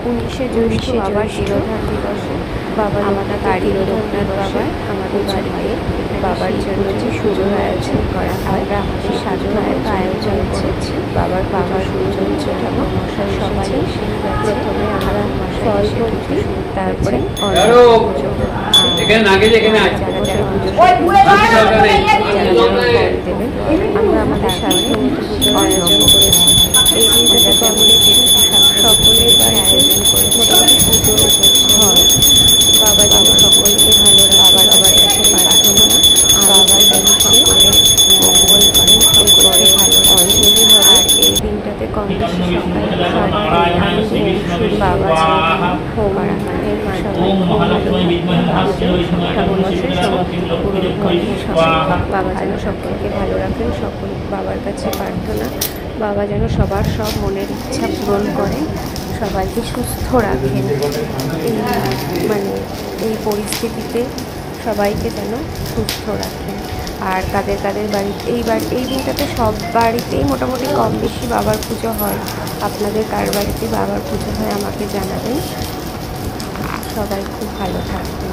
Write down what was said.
19শে জ্যৈষ্ঠ বাবার শিরোধান দিবসে বাবা আমাদের বাড়ির লোকনাথ বাবার আমাদের বাড়িতে বাবার জন্য যে শুরু আয়োজন করা হয়, আমরা আমাদের সাধনায়ক আয়োজন করেছি। বাবার সূর্য ঠাকুর মশাই সবাই প্রথমে আমরা ফল ভক্তি, তারপরে যারা দেবেন আমরা আমাদের সাধনামতো পুজোর আয়োজন করেছি। এই দিনটাতে সকলের বাড়ি আয়োজন করে মোটামুটি পুজো হয়। বাবা যেন সকলকে ভালো বাবার কাছে প্রার্থনা, বাবা যেন সকলের মঙ্গল করেন, সকলকে ভালো অঞ্জলি হবে। আর এই দিনটাতে কম বেশি সবাই বাবা হোম আরাধনের ঠাকুরমশাই সমাপ্তি পূরণ করেন। বাবা যেন সকলকে ভালো রাখেন, সকল বাবার কাছে প্রার্থনা বাবা যেন সবার সব মনের ইচ্ছা পূরণ করেন, সবাইকে সুস্থ রাখেন। এই পরিস্থিতিতে সবাইকে যেন সুস্থ রাখেন। আর কাদের বাড়িতে এই দিনটাতে সব বাড়িতেই মোটামুটি কম বেশি বাবার পুজো হয়। আপনাদের কার বাড়িতে বাবার পুজো হয় আমাকে জানাবেন। সবাই খুব ভালো থাকবেন।